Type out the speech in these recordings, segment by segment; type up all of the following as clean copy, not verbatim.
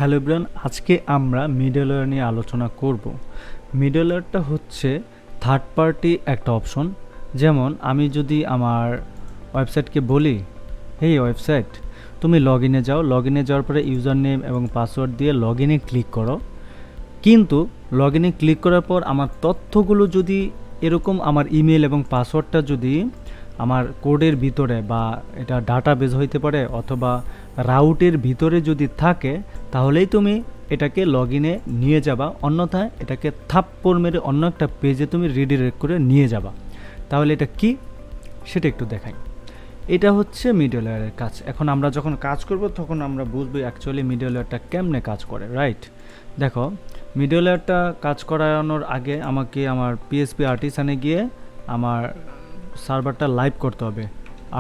Hello everyone, আজকে আমরা middleware নিয়ে আলোচনা করব। মিডলওয়্যারটা হচ্ছে থার্ড পার্টি একটা অপশন। যেমন আমি যদি আমার ওয়েবসাইটকে বলি, হেই ওয়েবসাইট, তুমি লগ ইনে যাও, লগ ইনে যাওয়ার পরে ইউজার নেম এবং পাসওয়ার্ড দিয়ে লগ ইনে ক্লিক করো। কিন্তু লগ ইনে ক্লিক করার পর আমার তথ্যগুলো যদি এরকম আমার ইমেল এবং পাসওয়ার্ডটা যদি আমার কোডের ভিতরে বা এটা ডাটাবেজ হইতে পারে অথবা রাউটের ভিতরে যদি থাকে, তাহলেই তুমি এটাকে লগ ইনে নিয়ে যাবা, অন্যথায় এটাকে থাপ্পড় মেরে অন্য একটা পেজে তুমি রিডিরেক্ট করে নিয়ে যাবা। তাহলে এটা কি সেটা একটু দেখাই। এটা হচ্ছে মিডলওয়্যারের কাজ। এখন আমরা যখন কাজ করব তখন আমরা বুঝবো অ্যাকচুয়ালি মিডলওয়্যারটা কেমনে কাজ করে, রাইট? দেখো, মিডলওয়্যারটা কাজ করানোর আগে আমাকে আমার পিএসপি আর্টিসানে গিয়ে আমার সার্ভারটা লাইভ করতে হবে।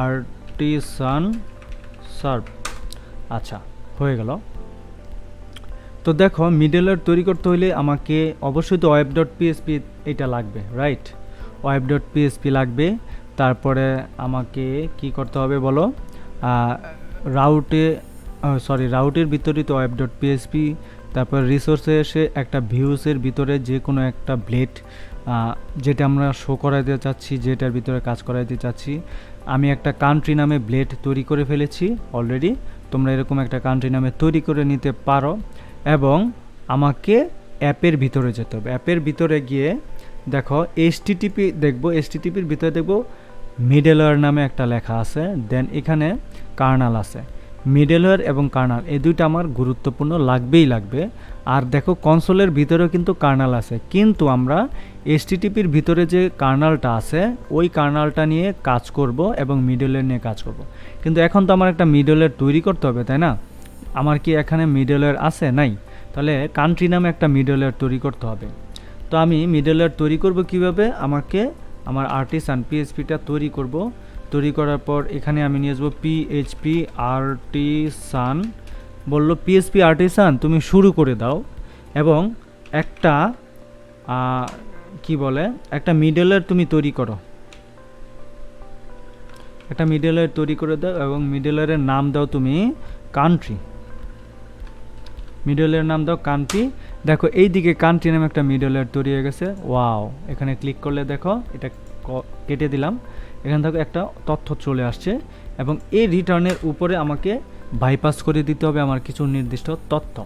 আর্টিসান সার্ভ, আচ্ছা হয়ে গেল। তো দেখো, মিডলওয়্যার তৈরি করতে হলে আমাকে অবশ্যই তো ওয়েব ডট পিএসপি এটা লাগবে, রাইট? ওয়েব ডট পিএসপি লাগবে। তারপরে আমাকে কি করতে হবে বলো, রাউটের ভিতরে তো ওয়েব ডট পিএসপি। তারপর রিসোর্সে এসে একটা ভিউসের ভিতরে যে কোনো একটা ব্লেড যেটা আমরা শো করাইতে চাচ্ছি, যেটার ভিতরে কাজ করাইতে চাচ্ছি। আমি একটা কান্ট্রি নামে ব্লেড তৈরি করে ফেলেছি অলরেডি। তোমরা এরকম একটা কান্ট্রি নামে তৈরি করে নিতে পারো। এবং আমাকে অ্যাপের ভিতরে যেতে হবে। অ্যাপের ভিতরে গিয়ে দেখো এইচটিটিপি দেখবো, এইচটিটিপির ভিতরে দেখবো মিডলওয়্যার নামে একটা লেখা আছে, দেন এখানে কার্নাল আছে। মিডলওয়্যার এবং কার্নাল এই দুইটা আমার গুরুত্বপূর্ণ, লাগবেই লাগবে। আর দেখো কনসোলের ভিতরেও কিন্তু কার্নাল আছে, কিন্তু আমরা এইচটিটিপির ভিতরে যে কার্নালটা আছে ওই কার্নালটা নিয়ে কাজ করব এবং মিডলওয়্যার নিয়ে কাজ করব। কিন্তু এখন তো আমার একটা মিডলওয়্যার তৈরি করতে হবে, তাই না? আমার কি এখানে মিডলওয়্যার আছে? নাই। তাহলে কান্ট্রি নামে একটা মিডলওয়্যার তৈরি করতে হবে। তো আমি মিডলওয়্যার তৈরি করব কিভাবে? আমাকে আমার আর্টিসান পিএসপিটা তৈরি করব। তৈরি করার পর এখানে আমি নিয়ে আসবো পিএইচপি আর্টিসান। বললো পিএসপি আর্টিসান তুমি শুরু করে দাও এবং একটা কি বলে একটা মিডলওয়্যার তুমি তৈরি করো। একটা মিডলওয়্যার তৈরি করে দাও এবং মিডলওয়্যারের নাম দাও তুমি কান্ট্রি। মিডলওয়্যার নাম দাও কান্ট্রি। দেখো এই দিকে কান্ট্রি নামে একটা মিডলওয়্যার তৈরি হয়ে গেছে। ওয়াও, এখানে ক্লিক করলে দেখো এটা কেটে দিলাম, এখান থেকে একটা তথ্য চলে আসছে এবং এই রিটার্নের উপরে আমাকে বাইপাস করে দিতে হবে আমার কিছু নির্দিষ্ট তথ্য।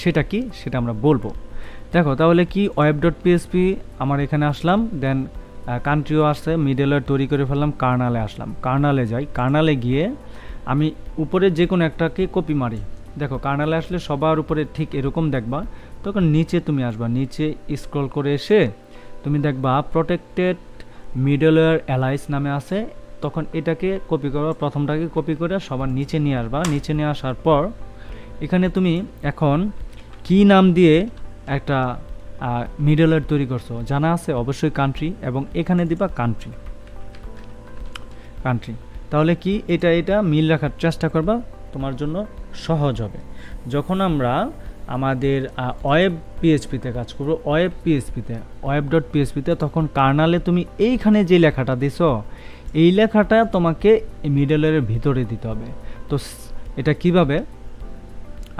সেটা কি সেটা আমরা বলবো। দেখো তাহলে কি, ওয়েব ডট পিএসপি আমার এখানে আসলাম, দেন কান্ট্রিও আসছে, মিডলওয়্যার তৈরি করে ফেললাম, কার্নালে আসলাম। কার্নালে যাই, কার্নালে গিয়ে আমি উপরে যে কোনো একটাকে কপি মারি। দেখো কার্নালে আসলে সবার উপরে ঠিক এরকম দেখবা। তখন নিচে তুমি আসবা, নিচে স্ক্রল করে এসে তুমি দেখবা প্রোটেক্টেড মিডলওয়্যার অ্যালাইস নামে আছে। তখন এটাকে কপি করবা, প্রথমটাকে কপি করে সবার নিচে নিয়ে আসবা। নিচে নিয়ে আসার পর এখানে তুমি এখন কি নাম দিয়ে একটা মিডলওয়্যার তৈরি করছো জানা আছে? অবশ্যই কান্ট্রি, এবং এখানে দিবা কান্ট্রি। কান্ট্রি তাহলে কি এটা মিল রাখার চেষ্টা করবা, তোমার জন্য সহজ হবে। যখন আমরা আমাদের ওয়েব পিএইচপিতে কাজ করব, ওয়েব পিএইচপিতে, ওয়েব ডট পিএইচপিতে, তখন কার্নালে তুমি এইখানে যে লেখাটা দিছো এই লেখাটা তোমাকে মিডলওয়্যারের ভিতরে দিতে হবে। তো এটা কিভাবে?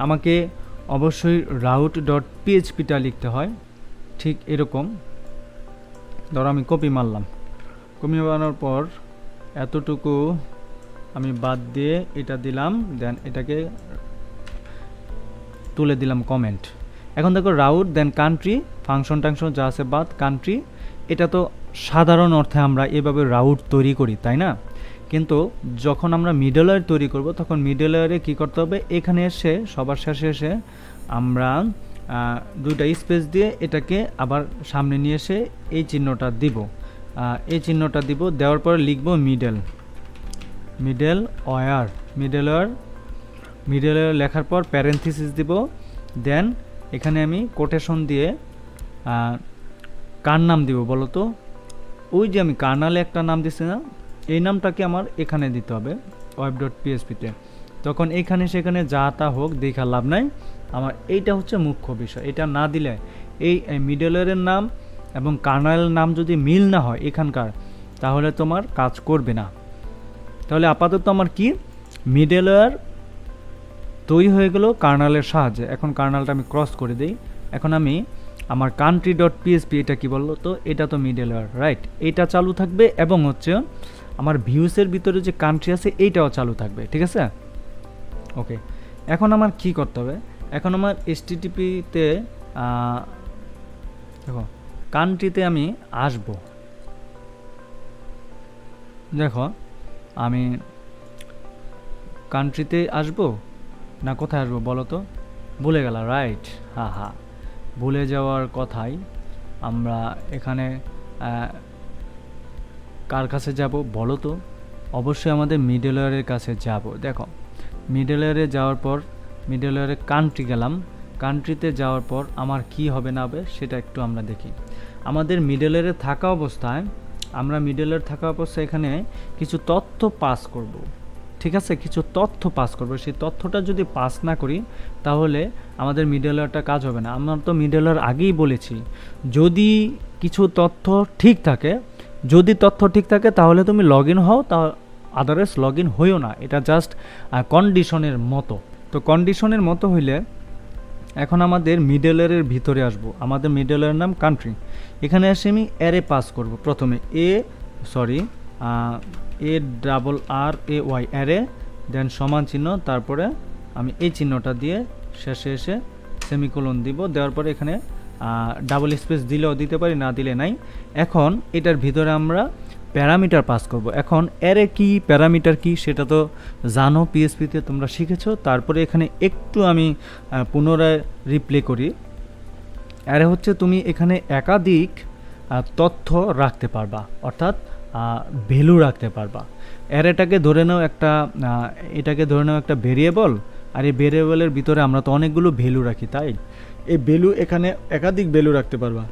আমাকে অবশ্যই রাউট ডট পিএইচপিটা লিখতে হয়, ঠিক এরকম। ধরো আমি কপি মারলাম, কপি মারানোর পর এতটুকু আমি বাদ দিয়ে এটা দিলাম, দেন এটাকে তুলে দিলাম কমেন্ট। এখন দেখো রাউট দেন কান্ট্রি, ফাংশন টাংশন যা আছে বাদ, কান্ট্রি। এটা তো সাধারণ অর্থে আমরা এভাবে রাউট তৈরি করি, তাই না? কিন্তু যখন আমরা মিডলওয়্যার তৈরি করব তখন মিডলওয়্যারে কী করতে হবে? এখানে এসে সবার শেষে এসে আমরা দুইটা স্পেস দিয়ে এটাকে আবার সামনে নিয়ে এসে এই চিহ্নটা দিব, এই চিহ্নটা দিব। দেওয়ার পর লিখব মিডলওয়্যার লেখার পর প্যারেনথিসিস দিব। দেন এখানে আমি কোটেশন দিয়ে কার নাম দিব বলো তো? ওই যে আমি কার্নালে একটা নাম দিচ্ছি না, এই নামটাকে আমার এখানে দিতে হবে ওয়েব ডট পিএইচপিতে। তখন এখানে সেখানে যা তা হোক দেখা লাভ নাই, আমার এইটা হচ্ছে মুখ্য বিষয়। এটা না দিলে এই মিডলওয়্যারের নাম এবং কার্নালের নাম যদি মিল না হয় এখানকার, তাহলে তোমার কাজ করবে না। তাহলে আপাতত আমার কি, মিডলওয়্যার তৈরি হয়ে গেল কার্নালের সাহায্যে। এখন কার্নালটা আমি ক্রস করে দিই। এখন আমি আমার কান্ট্রি ডট পিএসপি, এটা কি বললো তো, এটা তো মিডলওয়্যার, রাইট? এটা চালু থাকবে এবং হচ্ছে আমার ভিউসের ভিতরে যে কান্ট্রি আছে এইটাও চালু থাকবে, ঠিক আছে? ওকে, এখন আমার কি করতে হবে? এখন আমার HTTP-তে দেখো কান্ট্রিতে আমি আসব। দেখো আমি কান্ট্রিতে আসব না কোথায় আসবো বলো তো? ভুলে গেল, রাইট? হ্যাঁ, ভুলে যাওয়ার কথাই আমরা এখানে কার কাছে যাব বলো তো? অবশ্যই আমাদের মিডলওয়্যারের কাছে যাব। দেখো মিডলওয়্যারে যাওয়ার পর মিডলওয়্যারে কান্ট্রি গেলাম। কান্ট্রিতে যাওয়ার পর আমার কি হবে না হবে সেটা একটু আমরা দেখি। আমাদের মিডলওয়্যারে থাকা অবস্থায় এখানে কিছু তথ্য পাস করব, ঠিক আছে? কিছু তথ্য পাস করব। সেই তথ্যটা যদি পাস না করি তাহলে আমাদের মিডলওয়্যারটা কাজ হবে না। আমরা তো মিডলওয়্যার আগেই বলেছি, যদি কিছু তথ্য ঠিক থাকে, তাহলে তুমি লগ ইন হও, তা আদারওয়াইজ লগ ইন হইও না। এটা জাস্ট কন্ডিশনের মতো। তো কন্ডিশনের মতো হইলে এখন আমাদের মিডলওয়্যারের ভিতরে আসব। আমাদের মিডলওয়্যারের নাম কান্ট্রি। এখানে এসে আমি অ্যারে পাস করব। প্রথমে ARRAY অ্যারে, দেন সমান চিহ্ন, তারপরে আমি এই চিহ্নটা দিয়ে শেষে এসে সেমিকোলন দিব। দেওয়ার পরে এখানে ডাবল স্পেস দিলেও দিতে পারি, না দিলে নাই। এখন এটার ভিতরে আমরা প্যারামিটার পাস করব। এখন অ্যারে কি, প্যারামিটার কি সেটা তো জানো, পিএসপিতে তোমরা শিখেছো। তারপরে এখানে একটু আমি পুনরায় রিপ্লে করি। অ্যারে হচ্ছে তুমি এখানে একাধিক তথ্য রাখতে পারবা, অর্থাৎ ভ্যালু রাখতে পারবা। অ্যারেটাকে ধরে নাও এটাকে ধরে নাও একটা ভেরিয়েবল, আর এই ভেরিয়েবলের ভিতরে আমরা তো অনেকগুলো ভ্যালু রাখি, তাই এই ভ্যালু এখানে একাধিক ভ্যালু রাখতে পারবা।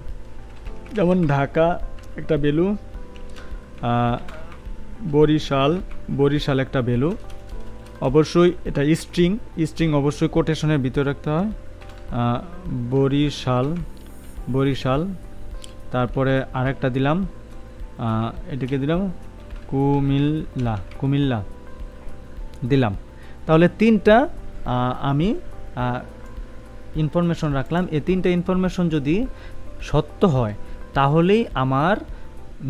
যেমন ঢাকা একটা ভ্যালু, বরিশাল একটা ভ্যালু। অবশ্যই এটা স্ট্রিং অবশ্যই কোটেশনের ভিতরে রাখতে হয়। বরিশাল, তারপরে আরেকটা দিলাম, এটাকে দিলাম কুমিল্লা দিলাম। তাহলে তিনটা আমি ইনফরমেশন রাখলাম। এই তিনটা ইনফরমেশন যদি সত্য হয় তাহলেই আমার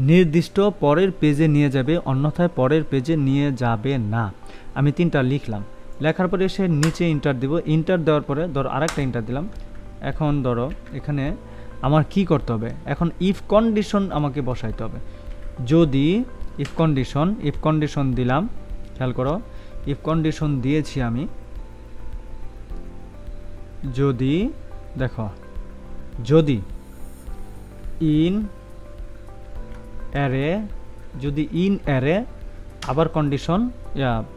নির্দিষ্ট পরের পেজে নিয়ে যাবে, অন্যথায় পরের পেজে নিয়ে যাবে না। আমি তিনটা লিখলাম, লেখার পরে এসে নিচে ইন্টার দিব। ইন্টার দেওয়ার পরে ধরো আরেকটা ইন্টার দিলাম। এখন ধরো এখানে আমার কি করতে হবে? এখন ইফ কন্ডিশন আমাকে বসাইতে হবে। যদি ইফ কন্ডিশন দিলাম, খেয়াল করো, ইফ কন্ডিশন দিয়েছি আমি। যদি দেখো, যদি ইন অ্যারে আবার কন্ডিশন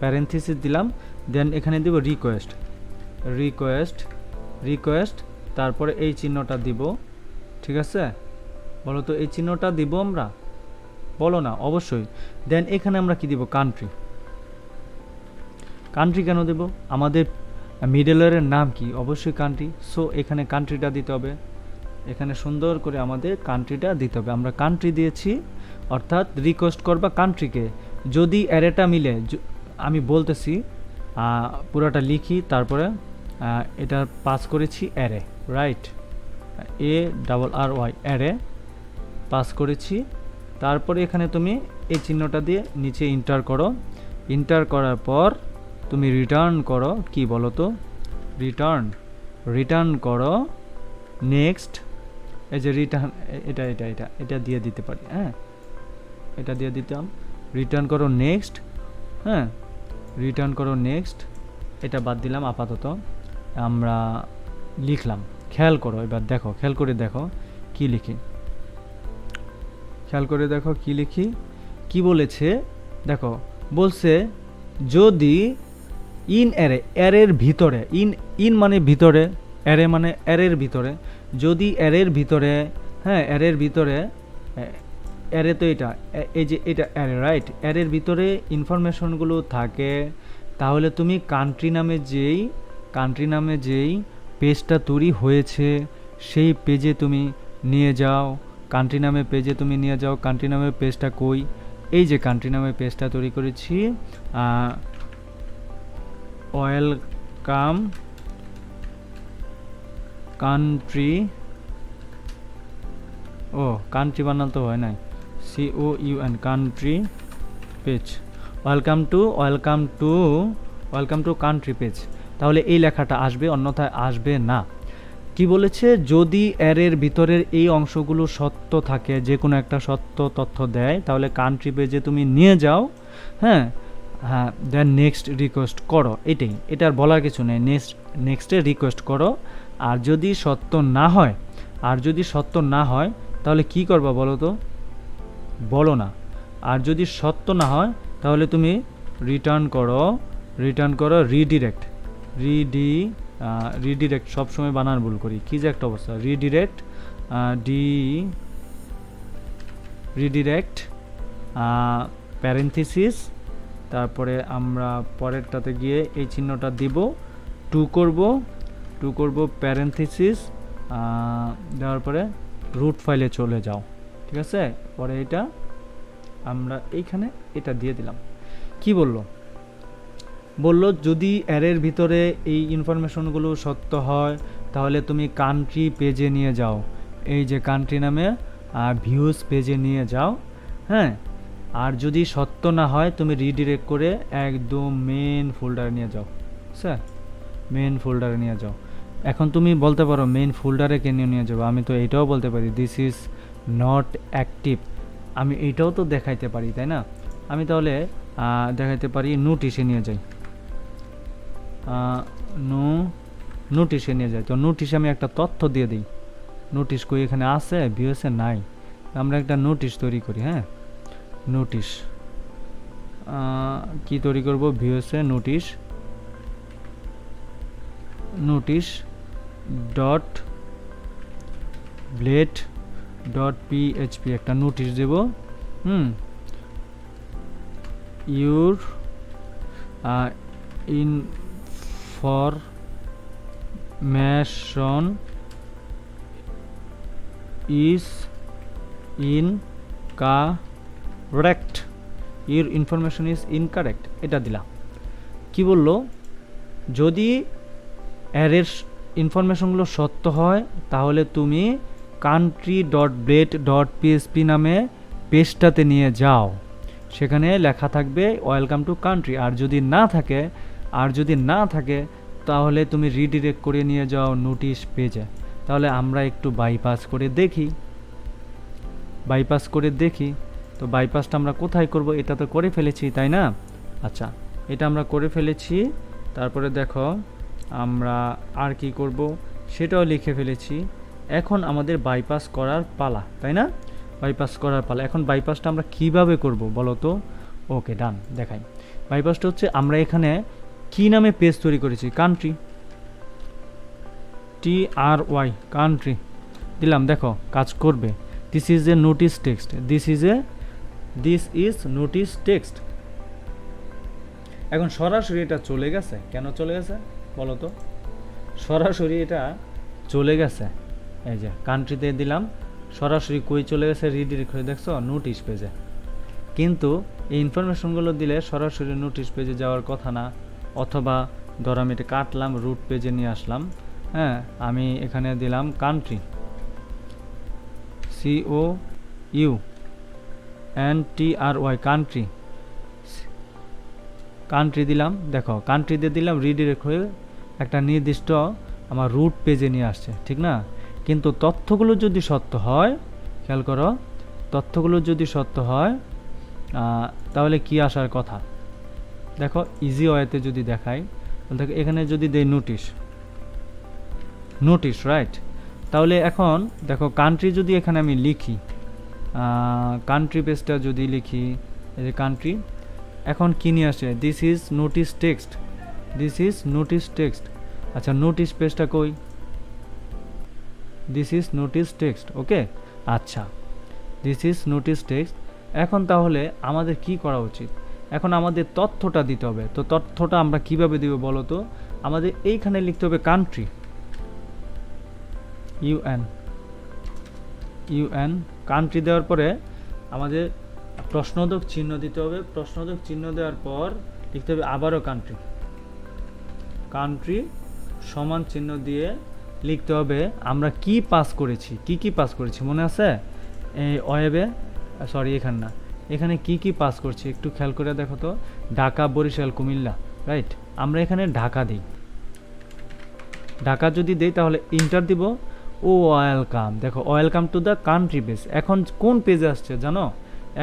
প্যারেন্থিসিস দিলাম, দেন এখানে দিব রিকোয়েস্ট, তারপরে এই চিহ্নটা দিব, ঠিক আছে? বলো তো এই চিহ্নটা দিব আমরা, বলো না? অবশ্যই। দেন এখানে আমরা কি দিব? কান্ট্রি কেন দেব? আমাদের মিডলওয়্যারের নাম কি? অবশ্যই কান্ট্রি। সো এখানে কান্ট্রিটা দিতে হবে, এখানে সুন্দর করে আমাদের কান্ট্রিটা দিতে হবে। আমরা কান্ট্রি দিয়েছি, অর্থাৎ রিকোয়েস্ট করবা কান্ট্রিকে। যদি অ্যারেটা মিলে, আমি বলতেছি পুরোটা লিখি, তারপরে এটা পাস করেছি array, right? ARRY array pass করেছি। তারপরে এখানে তুমি এই চিহ্নটা দিয়ে নিচে ইন্টার করার পর তুমি রিটার্ন করো, কি বলো তো? রিটার্ন করো নেক্সট। এই যে রিটার্ন, এটা দিয়ে দিতে পারি, হ্যাঁ, এটা দিয়ে দিতাম। রিটার্ন করো নেক্সট, হ্যাঁ, রিটার্ন করো নেক্সট। এটা বাদ দিলাম আপাতত, আমরা লিখলাম। খেয়াল করো, এবার দেখো, খেয়াল করে দেখো কি লিখি, কি বলেছে দেখো। বলছে যদি ইন অ্যারের ভিতরে, ইন মানে ভিতরে, অ্যারে মানে অ্যারের ভিতরে, যদি অ্যারের ভিতরে, হ্যাঁ, অ্যারের ভিতরে, অ্যারে তো এটা, এই যে এটা অ্যারে, রাইট? অ্যারের ভিতরে ইনফরমেশনগুলো থাকে, তাহলে তুমি কান্ট্রি নামে যেই পেজটা তৈরি হয়েছে সেই পেজে তুমি নিয়ে যাও। কান্ট্রি নামে পেজে তুমি নিয়ে যাও। কান্ট্রি নামের পেজটা কই? এই যে কান্ট্রি নামে পেজটা তৈরি করেছি, ওয়েলকাম কান্ট্রি, ও কান্ট্রি বানাতে হয় নাই, COUN country page, welcome to country page. তাহলে এই লেখাটা আসবে, অন্যথায় আসবে না। কি বলেছে, যদি অ্যারের ভিতরের এই অংশগুলো সত্য থাকে, যে কোনো একটা সত্য তথ্য দেয়, তাহলে কান্ট্রি পেজে তুমি নিয়ে যাও। হ্যাঁ হ্যাঁ, দেন নেক্সট রিকোয়েস্ট করো, এটার বলার কিছু নেই, নেক্সটে রিকোয়েস্ট করো। আর যদি সত্য না হয় তাহলে কি করবা বলো তো, বলো না। আর যদি সত্য না হয় তাহলে তুমি রিটার্ন করো রিডিরেক্ট, সবসময় বানান ভুল করি, কি যে একটা অবস্থা, রিডিরেক্ট প্যারেন্থিসিস, তারপরে আমরা পরেরটাতে গিয়ে এই চিহ্নটা দিব, টু করব প্যারেন্থিসিস দেওয়ার পরে রুট ফাইলে চলে যাও। ঠিক আছে, পরে এটা আমরা এইখানে এটা দিয়ে দিলাম। কি বললো যদি অ্যারের ভিতরে এই ইনফরমেশনগুলো সত্য হয় তাহলে তুমি কান্ট্রি পেজে নিয়ে যাও, এই যে কান্ট্রি নামে ভিউজ পেজে নিয়ে যাও। হ্যাঁ, আর যদি সত্য না হয় তুমি রিডিরেক্ট করে একদম মেন ফোল্ডারে নিয়ে যাও। স্যার, মেন ফোল্ডারে নিয়ে যাও। এখন তুমি বলতে পারো মেন ফোল্ডারে কেন নিয়ে যাবো, আমি তো এইটাও বলতে পারি দিস ইজ নট অ্যাক্টিভ, আমি এইটাও তো দেখাইতে পারি, তাই না? আমি তাহলে দেখাইতে পারি নোটিশে নিয়ে যাই, নোটিশে নিয়ে যাই। তো নোটিশে আমি একটা তথ্য দিয়ে দিই, নোটিশ কই এখানে আছে, ভিউসে নাই, আমরা একটা নোটিশ তৈরি করি। হ্যাঁ, নোটিশ কি তৈরি করব, ভিউসে notice dot blade dot PHP একটা নোটিশ দেব। Your information is incorrect, your information is incorrect, এটা দিলাম। কি বললো, যদি অ্যারের ইনফরমেশনগুলো সত্য হয় তাহলে তুমি country dot blade dot PSP নামে পেজটাতে নিয়ে যাও, সেখানে লেখা থাকবে ওয়েলকাম টু কান্ট্রি। আর যদি না থাকে তাহলে তুমি রিডিরেক্ট করে নিয়ে যাও নোটিশ পেজে। তাহলে আমরা একটু বাইপাস করে দেখি, তো বাইপাসটা আমরা কোথায় করব, এটা তো করে ফেলেছি, তাই না? আচ্ছা, এটা আমরা করে ফেলেছি। তারপরে দেখো আমরা আর কি করব সেটাও লিখে ফেলেছি। এখন আমাদের বাইপাস করার পালা, তাই না? বাইপাস করার পালা। এখন বাইপাসটা আমরা কিভাবে করব বলো তো? ওকে, ডান, দেখাই। বাইপাসটা হচ্ছে আমরা এখানে কি নামে পেজ তৈরি করেছি, কান্ট্রি, TRY কান্ট্রি দিলাম, দেখো কাজ করবে। This is a notice text, this is notice text. এখন সরাসরি এটা চলে গেছে, কেন চলে গেছে বলো তো? সরাসরি এটা চলে গেছে, এই যে কান্ট্রিতে দিলাম, সরাসরি কই চলে গেছে, রিডিরেক্ট করে, দেখছো, নোটিশ পেজে। কিন্তু এই ইনফরমেশনগুলো দিলে সরাসরি নোটিশ পেজে যাওয়ার কথা না। অথবা ধর আমি এটা কাটলাম, রুট পেজে নিয়ে আসলাম। হ্যাঁ, আমি এখানে দিলাম কান্ট্রি, COUNTRY কান্ট্রি দিলাম, দেখো কান্ট্রি দিয়ে দিলাম, রিডিরেক্ট হয়ে একটা নির্দিষ্ট আমার রুট পেজে নিয়ে আসছে, ঠিক না? কিন্তু তথ্যগুলো যদি সত্য হয়, খেয়াল করো, তথ্যগুলো যদি সত্য হয় তাহলে কি আসার কথা দেখো, ইজি ওয়েতে যদি দেখাই, দেখো এখানে যদি দেই নোটিশ, রাইট? তাহলে এখন দেখো কান্ট্রি যদি এখানে আমি লিখি, কান্ট্রি পেজটা যদি লিখি, এই যে কান্ট্রি, এখন কি নিয়ে আসে, দিস ইজ নোটিশ টেক্সট। আচ্ছা, নোটিশ পেজটা কই, দিস ইজ নোটিশ টেক্সট। ওকে, আচ্ছা, দিস ইজ নোটিশ টেক্সট। এখন তাহলে আমাদের কি করা উচিত, এখন আমাদের তথ্যটা দিতে হবে। তো তথ্যটা আমরা কিভাবে দিব বলো তো? আমাদের এইখানে লিখতে হবে কান্ট্রি, UN কান্ট্রি দেওয়ার পরে আমাদের প্রশ্নবোধক চিহ্ন দিতে হবে। প্রশ্নবোধক চিহ্ন দেওয়ার পর লিখতে হবে আবারও কান্ট্রি সমান চিহ্ন দিয়ে লিখতে হবে আমরা কি পাস করেছি, কি পাস করেছি মনে আছে? এই ওয়েবে সরি এখানে না, এখানে কি পাস করছি একটু খেয়াল করে দেখো তো। ঢাকা, বরিশাল, কুমিল্লা, রাইট? আমরা এখানে ঢাকা দিই, ঢাকা যদি দেই তাহলে ইন্টার দিব। ও ওয়েলকাম, দেখো welcome to the country page. এখন কোন পেজে আসছে জানো?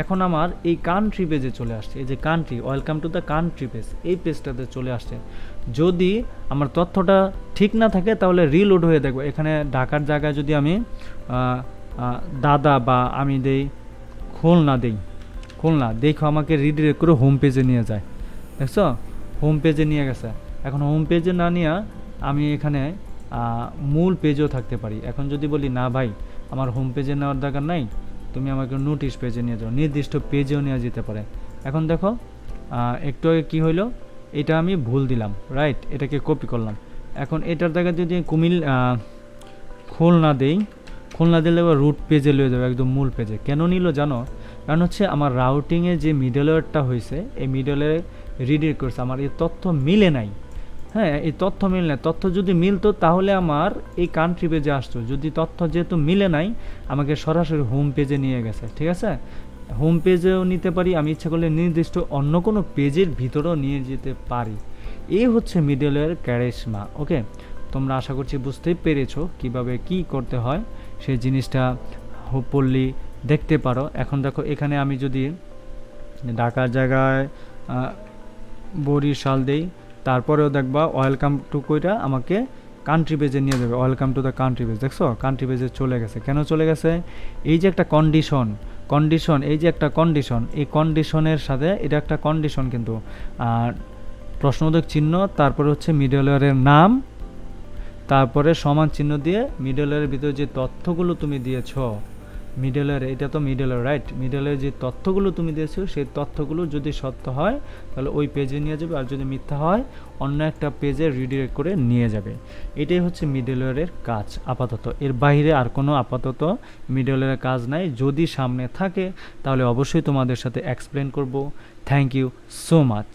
এখন আমার এই কান্ট্রি পেজে চলে আসছে, এই যে country, welcome to the country page, এই পেজটাতে চলে আসছে। যদি আমার তথ্যটা ঠিক না থাকে তাহলে রিলোড হয়ে দেখবো। এখানে ঢাকার জায়গায় যদি আমি দাদা বা আমি দেই খুলনা, খুলনা, দেখো আমাকে রিডিরেক্ট করে হোম পেজে নিয়ে যায়, দেখছো? হোম পেজে নিয়ে গেছে। এখন হোম পেজে না নিয়ে আমি এখানে মূল পেজেও থাকতে পারি। এখন যদি বলি না ভাই আমার হোম পেজে নেওয়ার দরকার নাই, তুমি আমাকে নোটিশ পেজে নিয়ে যাও, নির্দিষ্ট পেজেও নেওয়া যেতে পারে। এখন দেখো একটু আগে কী হইলো, এটা আমি ভুল দিলাম, রাইট? এটাকে কপি করলাম। এখন এটার জায়গায় যদি খুলনা দেই, খুলনা দিলে এবার রুট পেজে লয়ে যাবে, একদম মূল পেজে। কেন নিল জানো? কারণ হচ্ছে আমার রাউটিংয়ে যে মিডলওয়্যারটা হয়েছে, এই মিডলওয়্যারে রিডিরেক্ট করছে, আমার এই তথ্য মিলে নাই। হ্যাঁ, এই তথ্য মিলে নাই। তথ্য যদি মিলতো তাহলে আমার এই কান্ট্রি পেজে আসতো। যদি তথ্য যেহেতু মিলে নাই, আমাকে সরাসরি হোম পেজে নিয়ে গেছে, ঠিক আছে? হোম পেজেও নিতে পারি, আমি ইচ্ছা করলে নির্দিষ্ট অন্য কোনো পেজের ভিতরেও নিয়ে যেতে পারি। এই হচ্ছে মিডলওয়্যার ক্যারিশমা। ওকে, তোমরা আশা করছি বুঝতেই পেরেছো কিভাবে কি করতে হয়, সেই জিনিসটা হোপফুলি দেখতে পারো। এখন দেখো এখানে আমি যদি ঢাকার জায়গায় বরিশাল দেই, তারপরেও দেখবা ওয়েলকাম টু কইটা আমাকে কান্ট্রি পেজে নিয়ে যাবে, welcome to the country page. দেখছো কান্ট্রি পেজে চলে গেছে। কেন চলে গেছে? এই যে একটা কন্ডিশন, এই যে একটা কন্ডিশন, এই কন্ডিশনের সাথে এটা একটা কন্ডিশন কিন্তু প্রশ্নবোধক চিহ্ন, তারপরে হচ্ছে মিডলওয়্যারের নাম, তারপরে সমান চিহ্ন দিয়ে মিডলওয়্যারের ভিতরে যে তথ্যগুলো তুমি দিয়েছো, মিডলওয়্যার, এটা তো মিডলওয়্যার, রাইট? মিডলওয়্যারে যে তথ্যগুলো তুমি দিয়েছো সেই তথ্যগুলো যদি সত্য হয় তাহলে ওই পেজে নিয়ে যাবে, আর যদি মিথ্যা হয় অন্য একটা পেজে রিডিরেক্ট করে নিয়ে যাবে। এটাই হচ্ছে মিডলওয়্যারের কাজ আপাতত। এর বাইরে আর কোনো আপাতত মিডলওয়্যারের কাজ নাই। যদি সামনে থাকে তাহলে অবশ্যই তোমাদের সাথে এক্সপ্লেন করব। Thank you so much.